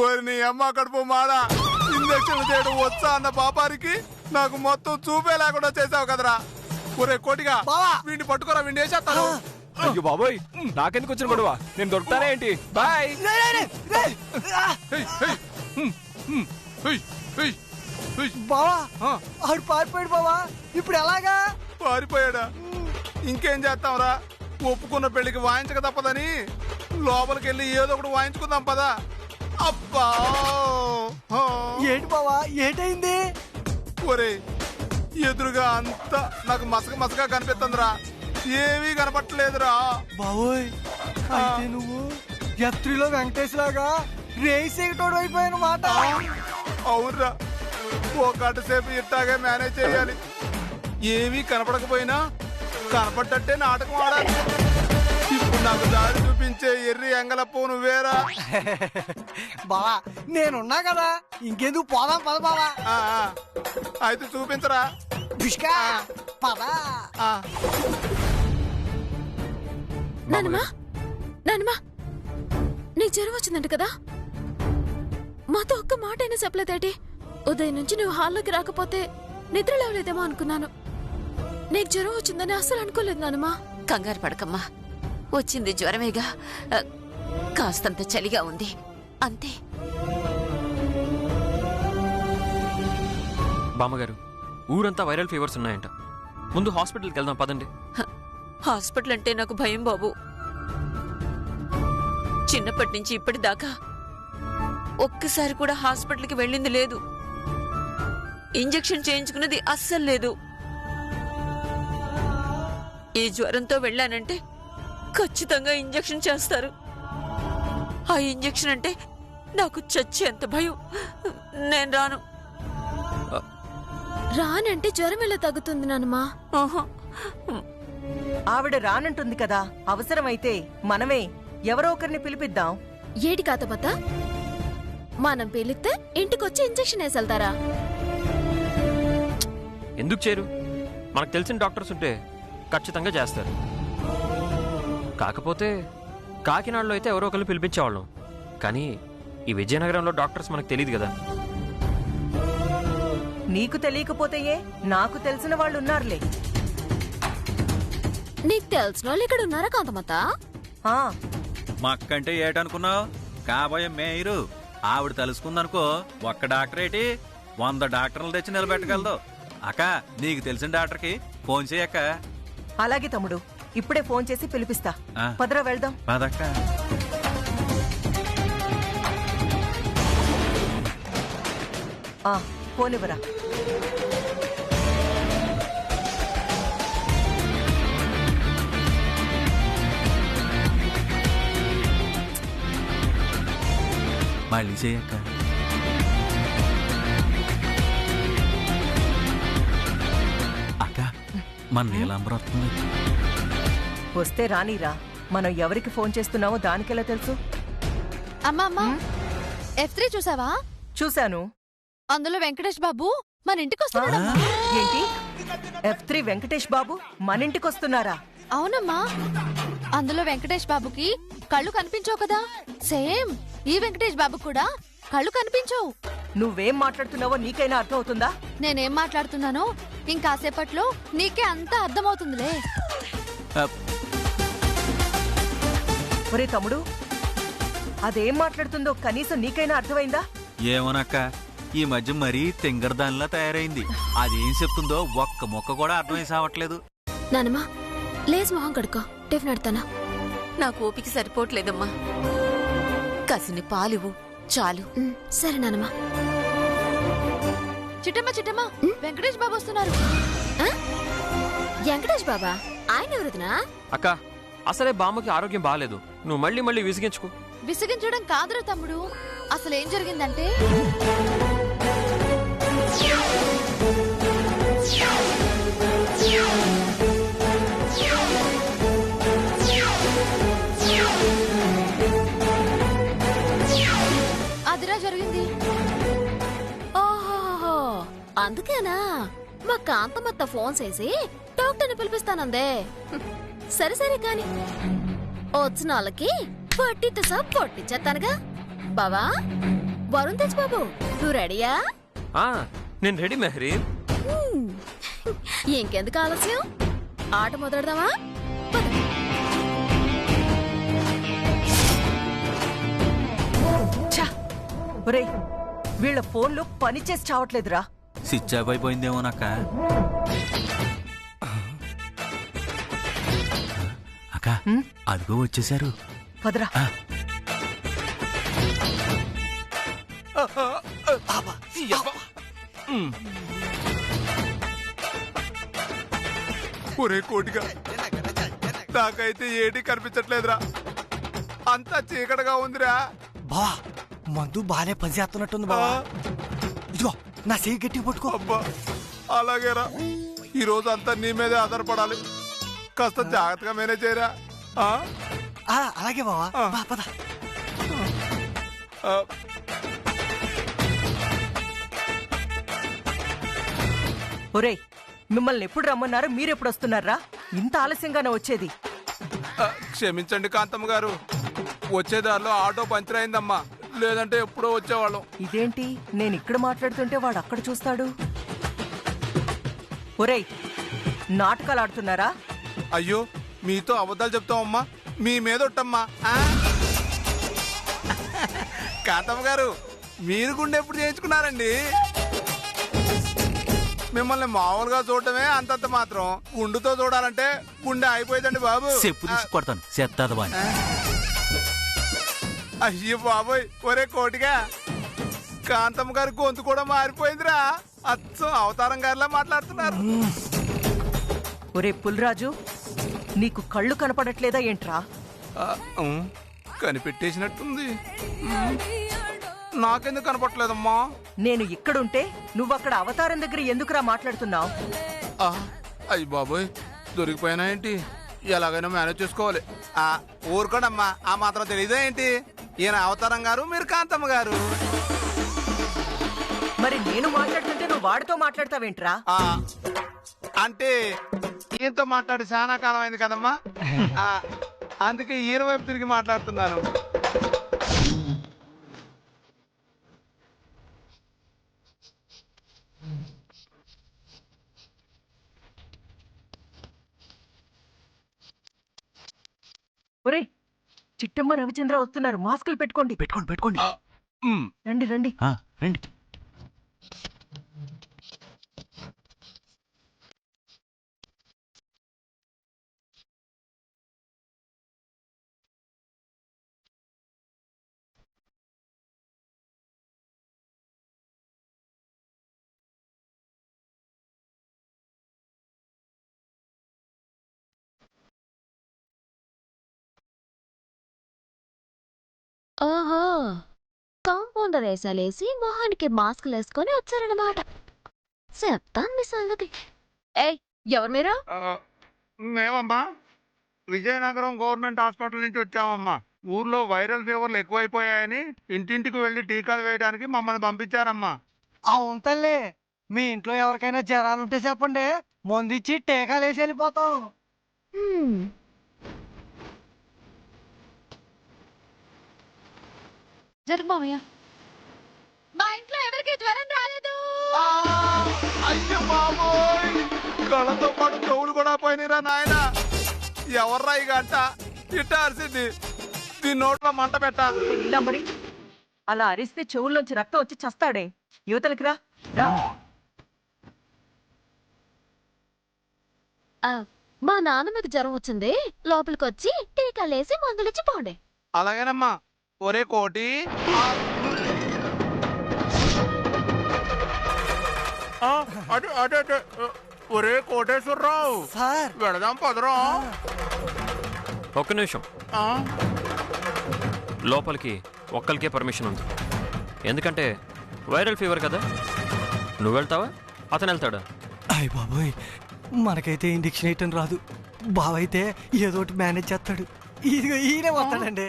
ఓరిని అమ్మ కడుపు మాడా, ఇంజక్షన్ చేయడం వచ్చా అన్న పాపానికి నాకు మొత్తం చూపే లేకుండా చేసావు కదరా. ఒరే కోటిగా వీడిని పట్టుకోరా, వీడిని వేసేస్తాను. అయ్యో బాబోయ్, నాకెందుకు వచ్చిన గొడవ? నేను దొరుకుతానే ఏంటి? బాయ్. బావా ఆడు పారిపోయాడు బావా, ఇప్పుడు ఎలాగా? పారిపోయాడా? ఇంకేం చేస్తాంరా, ఒప్పుకున్న పెళ్లికి వాయించక తప్పదని లోపలికి వెళ్ళి ఏదో ఒకటి వాయించుకుందాం పదా. అబ్బా ఏంటి బావా, ఏంటైంది? ఒరే ఎదురుగా అంతా నాకు మసక మసగా కనిపిస్తుందిరా, ఏమీ కనపట్టలేదురా. బావోయ్ అయితే నువ్వు F3లో వెంకటేష్ లాగా రేస్ ఎగటోడు అయిపోయిన మాట. అవునరా, ఓ గంట సేపు ఇట్టాగే మేనేజ్ చేయాలి. ఏమీ కనపడకపోయినా కనపడ్డట్టే నాటకం ఆడాలి. ఇప్పుడు నాకు దారి చూపించే ఎర్రి ఎంగలప్పు నువ్వేరా. బావా నేనున్నా కదా, ఇంకెందుకు పోదాం పద బావా. అయితే చూపించరా. పదా నానమ్మా, నానమ్మా నీకు జ్వరం వచ్చిందంట కదా, మాతో ఒక్క మాట అయినా చెప్పలేదేటి? ఉదయం నుంచి నువ్వు హాల్లోకి రాకపోతే నిద్ర లేవలేదేమో అనుకున్నాను. నీకు జ్వరం వచ్చిందని అస్సలు అనుకోలేదు నానమ్మా. కంగారు పడకమ్మా, వచ్చింది జ్వరమేగా, కాస్తంత చలిగా ఉంది అంతే. బామ్మగారు, ఊరంతా వైరల్ ఫీవర్స్ ఉన్నాయంట. ముందు హాస్పిటల్కి వెళ్దాం పదండి. హాస్పిటల్ అంటే నాకు భయం బాబు. చిన్నప్పటి నుంచి ఇప్పటిదాకా ఒక్కసారి కూడా హాస్పిటల్కి వెళ్ళింది లేదు. ఇంజెక్షన్ చేయించుకున్నది అస్సలు లేదు. ఈ జ్వరంతో వెళ్ళానంటే ఖచ్చితంగా ఇంజెక్షన్ చేస్తారు. ఆ ఇంజెక్షన్ అంటే నాకు చచ్చేంత భయం. నేను రాను. రానంటే జ్వరం ఎలా తగ్గుతుంది నానమ్మా? ఆవిడ రానంటుంది కదా, అవసరమైతే మనమే ఎవరో ఒకరిని పిలిపిద్దాం. ఏటి కాతపత, మనం పిలిస్తే ఇంటికొచ్చి ఇంజెక్షన్ వేసెళ్తారా? ఎందుకు చేరు? మనకు తెలిసిన డాక్టర్స్ ఉంటే ఖచ్చితంగా చేస్తారు. కాకపోతే కాకినాడలో అయితే ఎవరో ఒకరిని పిలిపించేవాళ్ళం, కానీ ఈ విజయనగరంలో డాక్టర్స్ మనకు తెలియదు కదా. నీకు తెలియకపోతే నాకు తెలిసిన వాళ్ళు ఉన్నారులే. నీకు తెలిసిన వాళ్ళు ఇక్కడ ఉన్నారా కాంతమత? మా అక్కంటే ఏటనుకున్నావు? కాబోయే మేయరు. ఆవిడ తెలుసుకుందనుకో, ఒక్క డాక్టర్ ఏంటి 100 డాక్టర్లు తెచ్చి నిలబెట్టగలదు. అక్క, నీకు తెలిసిన డాక్టర్కి ఫోన్ చేయక్క. అలాగే తమ్ముడు, ఇప్పుడే ఫోన్ చేసి పిలిపిస్తా. పదరా వెళ్దాం. పదక్క. ఫోన్ ఇవ్వరా. మళ్ళీ చేయక్క. అక్క, మన నీలాంబరం వస్తుంది. వస్తే రానీరా. మనం ఎవరికి ఫోన్ చేస్తున్నామో దానికెలా తెలుసు? అమ్మా F3 చూసావా? చూశాను. అందులో వెంకటేష్ బాబు మన ఇంటికి వస్తున్నాడు. ఏంటి, F3 వెంకటేష్ బాబు మన ఇంటికి వస్తున్నారా? అవునమ్మా, అందులో వెంకటేష్ బాబుకి కళ్ళు కనిపించవు కదా, సేమ్ ఈ వెంకటేష్ బాబు కూడా కళ్ళు కనిపించవు. నువ్వేం మాట్లాడుతున్నావో నీకైనా అర్థం అవుతుందా? నేనేం మాట్లాడుతున్నానో ఇంకాసేపట్లో నీకే అంతా అర్థమవుతుందిలే. ఒరే తమ్ముడు, అదేం మాట్లాడుతుందో కనీసం నీకైనా అర్థమైందా? ఏమోనక్క, ఈ మధ్య మరీ తెంగరదానిలా తయారైంది. అదేం చెప్తుందో ఒక్క మొక్క కూడా అర్థమై సావట్లేదు. నానమ్మా లేచి మొహం కడుకో, టిఫిన్ పెడతానా? నాకు ఓపిక సరిపోవట్లేదమ్మా. కసిని పాలివు చాలు. సరే నానమ్మా. చిట్టమ్మ వెంకటేష్ బాబు వస్తున్నారు. వెంకటేష్ బాబా? ఆయన ఎవరుదినా? అక్క, అసలే బామ్మకి ఆరోగ్యం బాగాలేదు, నువ్వు మళ్ళీ మళ్ళీ విసిగించుకో. విసిగించడం కాదురా తమ్ముడు, అసలేం జరిగిందంటే అదిరా జరిగింది. ఓహో, అందుకేనా మా కాంతమత్త ఫోన్ చేసి డాక్టర్ని పిలిపిస్తానందే. సరే సరే కాని వచ్చిన వాళ్ళకి పొట్టితో సహా పొట్టిచ్చేస్తానుగా బావా. వరుణ్ తెజ్ బాబు నువ్వు రెడీయా? ఆ, నేను రెడీ మెహరీ. ఇంకెందుకు ఆలస్యం, ఆట మొదలెడదామా? ఛ! ఒరేయ్, వీళ్ళ ఫోన్లు పనిచేసి చావట్లేదురా. Switch off అయిపోయిందేమోనక్క. అక్క అదిగో వచ్చేసారు. పదరా. ఒరే కోటిగా, నాకైతే ఏటి కనిపించట్లేదురా, అంతా చీకటిగా ఉందిరా. బావా మందు బాగానే పనిచేస్తున్నట్టుంది బావా. ఇదిగో నా చేయి గట్టి పట్టుకో. అబ్బా అలాగేరా, ఈ రోజు అంతా నీ మీదే ఆధారపడాలి, కాస్త జాగ్రత్తగా మేనేజ్ చేయరా. అలాగే బావా. బా, పద. ఒరేయ్, మిమ్మల్ని ఎప్పుడు రమ్మన్నారు, మీరెప్పుడు వస్తున్నారా? ఇంత ఆలస్యంగానే వచ్చేది? క్షమించండి కాంతమ్మ గారు, వచ్చేదారిలో ఆటో పంచర్ అయిందమ్మా, లేదంటే ఎప్పుడో వచ్చేవాళ్ళం. ఇదేంటి, నేను ఇక్కడ మాట్లాడుతుంటే వాడు అక్కడ చూస్తాడు? ఒరేయ్, నాటకాలు ఆడుతున్నారా? అయ్యో మీతో అబద్ధాలు చెప్తామమ్మా, మీ మీద ఒట్టమ్మా. కాంతమ్మ గారు, మీరు గుండె ఎప్పుడు చేయించుకున్నారండి? మిమ్మల్ని మామూలుగా చూడటమే అంతంత మాత్రం, గుండుతో చూడాలంటే గుండె అయిపోయిందండి బాబు. చెప్పు తీసి కొడతాను చెత్తాది. అయ్యో బాబోయ్, ఒరే కోటిగా, కాంతమ్మ గారి గొంతు కూడా మారిపోయిందిరా, అచ్చం అవతారం గారిలా మాట్లాడుతున్నారు. ఒరే పుల్రాజు, నీకు కళ్ళు కనపడట్లేదా ఏంట్రా? కనిపెట్టేసినట్టుంది. నాకెందుకు కనపట్లేదమ్మా? నేను ఇక్కడుంటే నువ్వక్కడ అవతారం దగ్గర ఎందుకురా మాట్లాడుతున్నావు? అయ్యి బాబోయ్, దొరికిపోయినా ఏంటి, ఎలాగైనా మేనేజ్ చేసుకోవాలి. ఊరుకోడమ్మా, ఆ మాత్రం తెలీదా ఏంటి? ఈయన అవతారం గారు, మీరు కాంతమ్మ గారు. మరి నేను మాట్లాడుతుంటే నువ్వు వాడితో మాట్లాడతావేంట్రా? అంటే ఈయనతో మాట్లాడి చాలా కాలం అయింది కదమ్మా, అందుకే ఈయన వైపు తిరిగి మాట్లాడుతున్నాను. ఒరే, చిట్టమ్మ రవిచంద్ర వస్తున్నారు, మాస్కులు పెట్టుకోండి. పెట్టుకోండి. రండి రండి. రండి. ఓహో, కాంపౌండర్ వేసాలేసి మొహానికి మాస్కులు వేసుకొని వచ్చారనమాట. చెప్తాను మీ సంగతి. ఏయ్, ఎవరు మీరు? మేమమ్మా విజయనగరం గవర్నమెంట్ హాస్పిటల్ నుంచి వచ్చామమ్మా. ఊర్లో వైరల్ ఫీవర్లు ఎక్కువైపోయాయని ఇంటింటికి వెళ్లి టీకాలు వేయడానికి మమ్మల్ని పంపించారమ్మా. అవును తల్లి, మీ ఇంట్లో ఎవరికైనా జ్వరాలు ఉంటే చెప్పండి, మందిచ్చి టీకాలు వేసి వెళ్ళిపోతాం. జరగమయ్య, మా ఇంట్లో ఎవరికి జ్వరం రాలేదు. అయ్యో బాబోయ్, కళ్ళతో పాటు చెవులు కూడా పోయినరా నాయన. ఎవర్రా ఈ గంట ఇట్ట అరిసింది? దీని నోట్లో మంట పెట్టాలి. ఇలా మరి అలా అరిస్తే చెవుల్లోంచి రక్తం వచ్చి చస్తాడే. యువతలకి రా. మా నాన్నమ్మకి జ్వరం వచ్చింది, లోపలికి వచ్చి టీకాలేసి మందులిచ్చి పోండి. అలాగేనమ్మా. ఒరే కోటి, అదే ఒరే కోటేశ్వరరావు, సార్ వెళదాం పదరా. ఒక్క నిమిషం, లోపలికి ఒక్కరికే పర్మిషన్ ఉంది. ఎందుకంటే వైరల్ ఫీవర్ కదా. నువ్వు వెళ్తావా, అతను వెళ్తాడా? అయ్య బాబోయ్, మనకైతే ఇంజక్షన్ వేయటం రాదు, బావైతే ఏదోటి మేనేజ్ చేస్తాడు. ఇదిగో ఈయనే వస్తాడండి.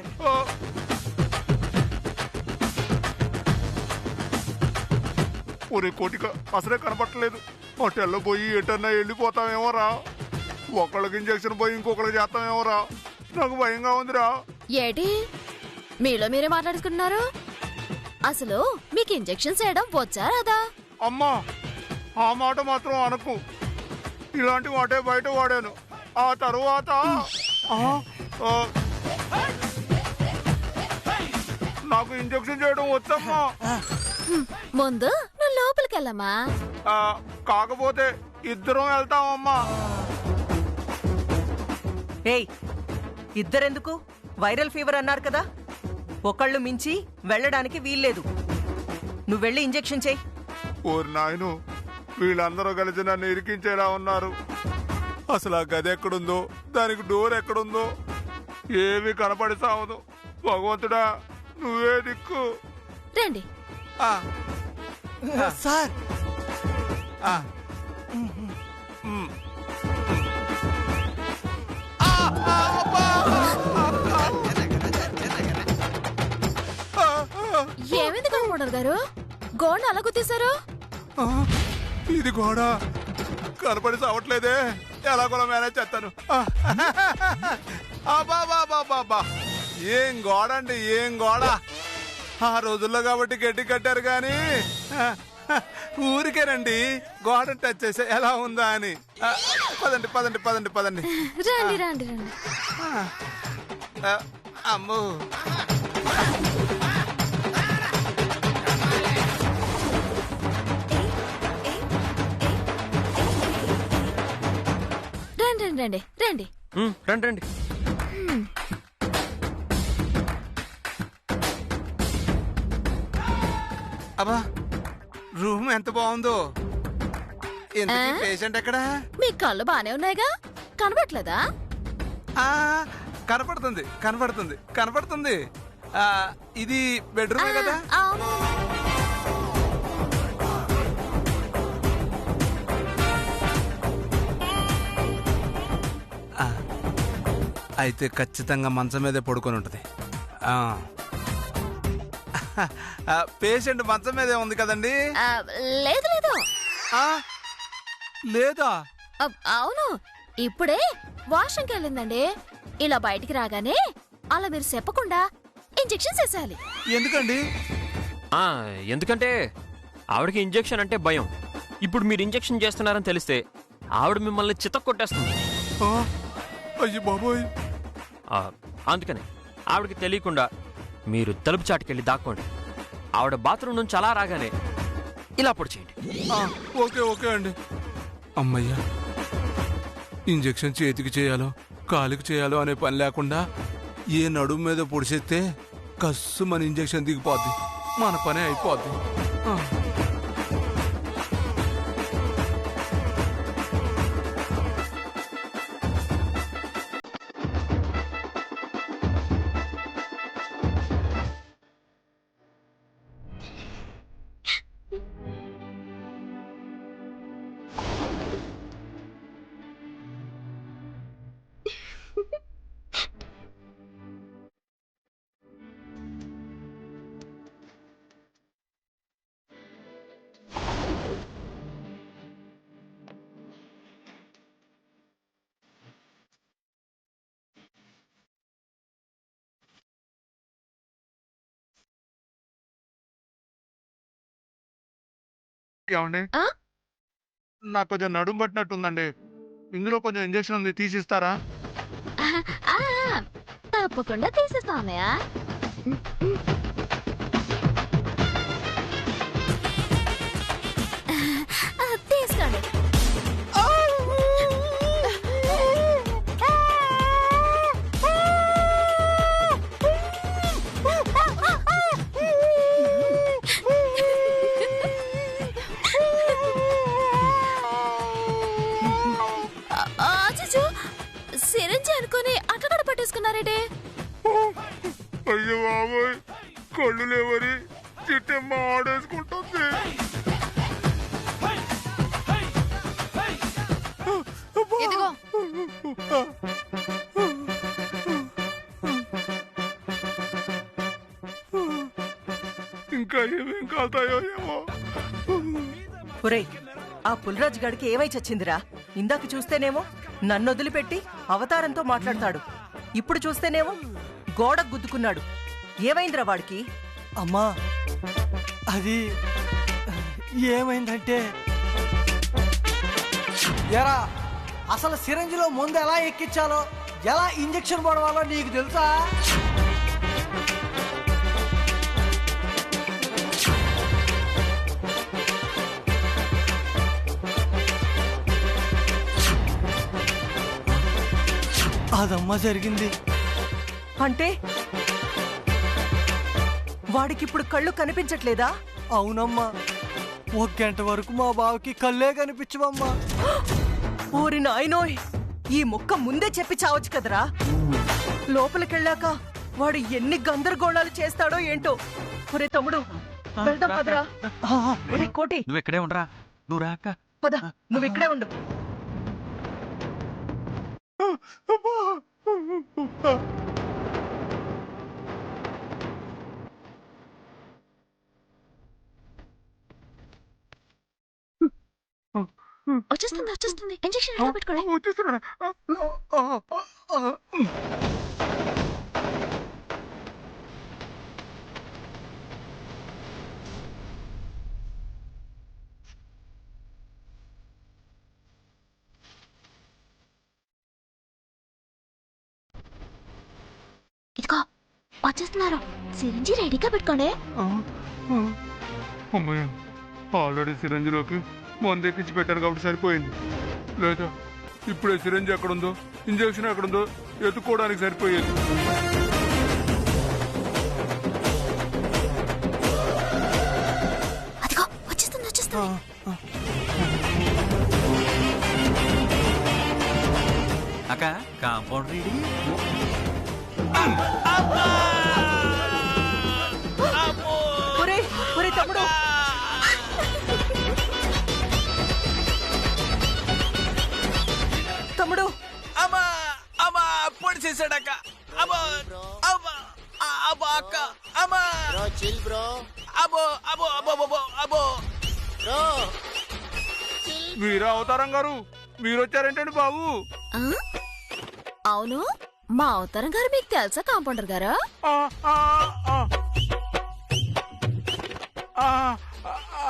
ఒరే కోటిక, అసలే కనపట్టలేదు. హోటల్లో పోయి ఎటన్నా వెళ్ళిపోతామేమో రా. ఒకళ్ళకి ఇంజక్షన్ పోయి ఇంకొకళ్ళకి చేస్తామేమో రా. నాకు భయంగా ఉందిరా. ఏటి మీలో మీరే మాట్లాడుకున్నారు? అసలు మీకు ఇంజెక్షన్స్ వేయడం వచ్చా రాదా? అమ్మా ఆ మాట మాత్రం అనకు. ఇలాంటి వాటే బయట వాడాను. ఆ తరువాత నాకు ఇంజెక్షన్ చేయడం వచ్చమ్మా. ముందు నువ్వు లోపలికి వెళ్ళమ్మా. కాకపోతే ఇద్దరం వెళ్తామమ్మా. ఏయ్, ఇద్దరెందుకు? వైరల్ ఫీవర్ అన్నారు కదా, ఒకళ్ళు మించి వెళ్ళడానికి వీల్లేదు. నువ్వు వెళ్ళి ఇంజెక్షన్ చెయ్యి. ఓరి నాయను, వీళ్ళందరూ కలిసి నన్ను ఇరికించేలా ఉన్నారు. అసలు ఆ గది ఎక్కడుందో, దానికి డోర్ ఎక్కడుందో ఏమీ కనపడి సావదు. భగవంతుడా నువ్వే దిక్కు. రండి. సార్ ఏమైంది కాంపౌండర్ గారు? గోడ అలా గుర్తిస్తారు? ఇది గోడ కనపడి సావట్లేదే. ఎలాగోలా మేనేజ్ చేస్తాను. అబ్బా ఏం గోడ అండి, ఏం గోడ. ఆ రోజుల్లో కాబట్టి గట్టి కట్టారు కానీ ఊరికేనండి గోడ టచ్ చేసే ఎలా ఉందా అని. పదండి పదండి పదండి పదండి. రండి రండి రండి. అమ్మో రండి రండి రండి రండి. రండి రండి. అబ్బా రూమ్ ఎంత బాగుందో. పేషెంట్ ఎక్కడా? మీ కళ్ళు బానే ఉన్నాయిగా, కనబట్లేదా? కనపడుతుంది కనపడుతుంది కనపడుతుంది. ఇది బెడ్రూమే కదా? అవును. అయితే ఖచ్చితంగా మంచం మీదే పడుకొని ఉంటుంది. పేషెంట్ మంచం మీదే ఉంది కదండి? లేదు లేదు. లేదా? అవును, ఇప్పుడే వాష్రూమ్కి వెళ్ళిందండి. ఇలా బయటికి రాగానే అలా మీరు చెప్పకుండా ఇంజెక్షన్ చేసేయాలి. ఎందుకండి? ఎందుకంటే ఆవిడకి ఇంజెక్షన్ అంటే భయం. ఇప్పుడు మీరు ఇంజెక్షన్ చేస్తున్నారని తెలిస్తే ఆవిడ మిమ్మల్ని చితక్ కొట్టేస్తుంది. అయ్యో బాబోయ్. అందుకని ఆవిడకి తెలియకుండా మీరు తలుపు చాటుకెళ్ళి దాక్కోండి. ఆవిడ బాత్రూమ్ నుంచి అలా రాగానే ఇలా పొడి చేయండి. ఓకే ఓకే అండి. అమ్మయ్యా, ఇంజెక్షన్ చేతికి చేయాలో కాలికి చేయాలో అనే పని లేకుండా ఏ నడుము మీద పొడిచేస్తే కస్సు మన ఇంజెక్షన్ దిగిపోద్ది, మన పనే అయిపోద్ది. ఏమండి, నాకు కొంచెం నడుము పట్టినట్టుందండి. ఇందులో కొంచెం ఇంజెక్షన్ ఉంది, తీసిస్తారా? తప్పకుండా తీసేస్తామయ్యా. తీసుకోండి. సిరంజి అనుకుని అట్లా పట్టేసుకున్నారేటే? అయ్యో బాబోయ్, కళ్ళు లేవని చిట్టమ్మ ఆడేసుకుంటుంది. ఇదిగో. ఇంకా ఏమేం కాతాయో ఏమో. ఒరేయ్, ఆ పుల్రాజ్ గాడికి ఏమై చచ్చిందిరా? ఇందాక చూస్తేనేమో నన్ను వదిలిపెట్టి అవతారంతో మాట్లాడతాడు, ఇప్పుడు చూస్తేనేమో గోడకు గుద్దుకున్నాడు. ఏమైందిరా వాడికి? అమ్మా, అది ఏమైందంటే ఎరా అసలు సిరంజిలో ముందు ఎలా ఎక్కించాలో ఎలా ఇంజెక్షన్ పడవాలో నీకు తెలుసా? అదమ్మా జరిగింది. అంటే వాడికిప్పుడు కళ్ళు కనిపించట్లేదా? అవునమ్మా, 1 గంట వరకు మా బావకి కళ్ళే కనిపించవమ్మా. ఊరి నాయనోయ్, ఈ ముక్క ముందే చెప్పి చావచ్చు కదరా. లోపలికెళ్ళాక వాడు ఎన్ని గందరగోళాలు చేస్తాడో ఏంటో. ఒరే తమ్ముడు, వెళ్దాం పదరా. ఒరే కోటి, నువ్వు ఇక్కడే ఉండరా, నువ్వు రాక. పద, నువ్వు ఇక్కడే ఉండు. వచ్చేస్తుంది ఇంజెక్షన్ ఎలా పెట్టుకోండి. ఇదిగో వచ్చేస్తున్నారు, సిరంజి రెడీగా పెట్టుకోండి. అమ్మయ్య, ఆల్రెడీ సిరంజిలోకి మందు ఎక్కించి పెట్టాను కాబట్టి సరిపోయింది. లేదా ఇప్పుడే సిరంజి ఎక్కడుందో ఇంజెక్షన్ ఎక్కడుందో ఎత్తుకోవడానికి సరిపోయేది. అదిగో వచ్చేస్తుంది. అక్క కాంపౌండ్ రెడీ. ఒరే తమ్ముడు, తమ్ముడు, అమ్మా అమ్మా పొడి చేశాడక్క. అమ్మా అమ్మా అబ్బా అక్క. అమ్మా అబ్బో అబ్బో అబ్బో అబ్బో అబ్బో. మీరా అవతారం గారు, మీరు వచ్చారేంటండి బాబు? అవును, మా అవతారం గారు మీకు తెలుసా కాంపౌండర్ గారా? ఆ, ఆ, ఆ. ఆ,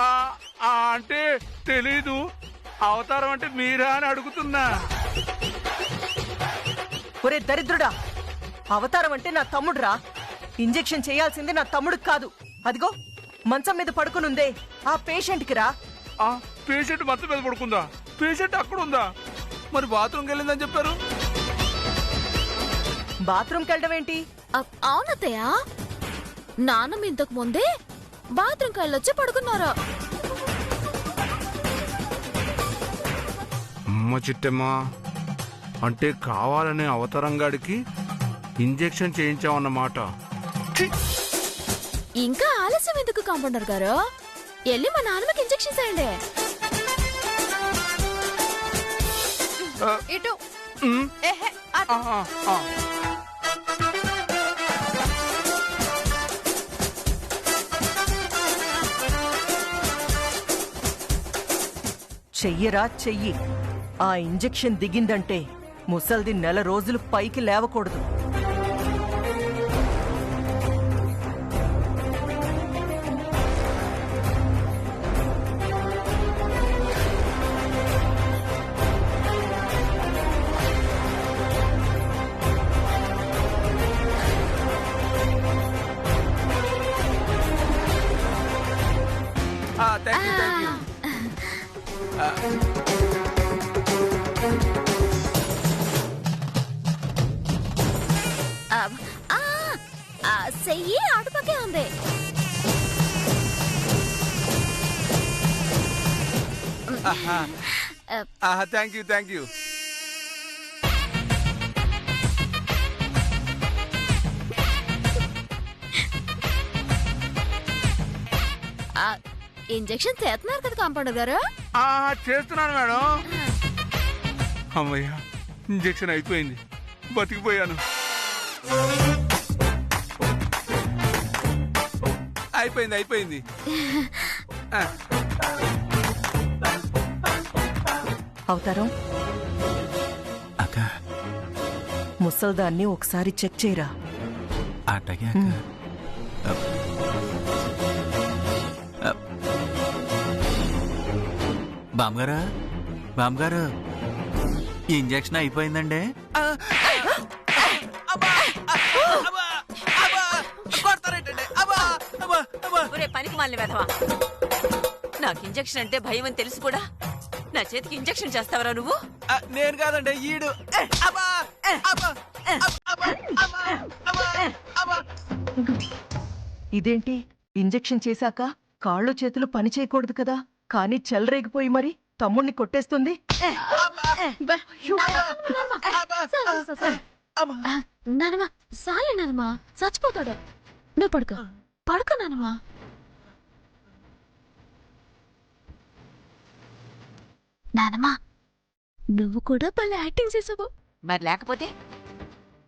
ఆ, ఆ, అంటే తెలీదు. అవతారం అంటే మీరా అని అడుగుతున్నా. ఒరే దరిద్రుడా, అవతారం అంటే నా తమ్ముడురా. ఇంజెక్షన్ చేయాల్సింది నా తమ్ముడికి కాదు. అదిగో మంచం మీద పడుకునుందే ఆ పేషెంట్కి రా. ఆ పేషెంట్ మంచం మీద పడుకుందా? పేషెంట్ అక్కడ ఉందా? మరి బాత్రూమ్కి వెళ్ళిందని చెప్పారు. బాత్రూమ్కి వెళ్ళడం ఏంటి? అవునత్తయ్య, నాన్నమ్మ ఇంతకు ముందే బాత్రూమ్కి వెళ్ళొచ్చి పడుకున్నారా? అమ్మ చిట్టమ్మా, అంటే కావాలనే అవతారం గాడికి ఇంజెక్షన్ చేయించామన్నమాట. ఇంకా ఆలస్యం ఎందుకు కాంపౌండర్ గారు? వెళ్ళి మా నాన్నమ్మకి ఇంజెక్షన్ చేయండి. ఇటు చెయ్యరా చెయ్యి. ఆ ఇంజెక్షన్ దిగిందంటే ముసల్ది 4 రోజులు పైకి లేవకూడదు. Thank you. చెయ్యి అటుపక్కే ఉంది. Thank you. ఇంజెక్షన్ చేస్తున్నారు కదా కాంపౌండర్ గారు? చేస్తున్నాను మేడం. అమ్మయ్య, ఇంజెక్షన్ అయిపోయింది, బతికిపోయాను. అయిపోయింది. అవతారం అక్క ముసల్దాన్ని ఒకసారి చెక్ చేయరా. అట్టగే అక్క. బామ్మగారు బామ్మగారు ఇంజెక్షన్ అయిపోయిందండి. ఒరే పనికి మాలిన వెధవా, నాకు ఇంజెక్షన్ అంటే భయం అని తెలుసు కూడా నా చేతికి ఇంజెక్షన్ చేస్తావరా నువ్వు? నేను కాదండి ఈడు. ఇదేంటి ఇంజెక్షన్ చేశాక కాళ్ళు చేతులు పని చేయకూడదు కదా, కానీ చెలరేగిపోయి మరి తమ్ముణ్ణి కొట్టేస్తుంది. నానమ్మా సాలే నానమ్మా, చచ్చిపోతాడు. నువ్వు పడుకో పడుకో నానమ్మా. నానమ్మా నువ్వు కూడా భలే యాక్టింగ్ చేసావు. మరి లేకపోతే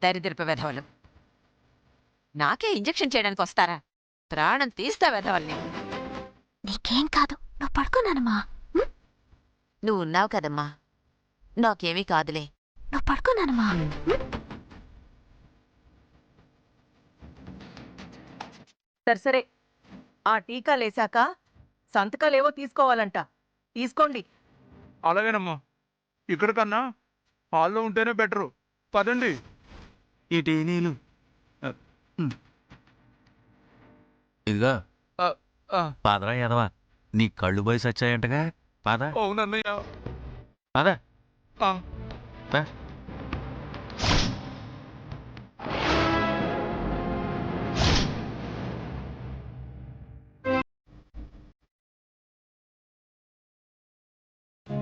దరిద్రప వెధవలు నాకే ఇంజెక్షన్ చేయడానికి వస్తారా? ప్రాణం తీస్తా వెధవల్ని. నీకేం కాదు, నువ్వు పడుకో నానమ్మా. నువ్వు ఉన్నావు కదమ్మా, నాకేమీ కాదులే. నువ్వు పడుకో నానమ్మా. సరే ఆ టీకాలేశాక సంతకాలేవో తీసుకోవాలంట, తీసుకోండి. అలాగేనమ్మా, ఇక్కడ కన్నా హాల్లో ఉంటేనే బెటరు. పదండి. ఇటీ నీళ్ళు ఇదిగా పాదరా ఎదవా, నీ కళ్ళు పోయి సచ్చాయంటగా. పాద అవునన్నయ్య. పాద ఆ. పా.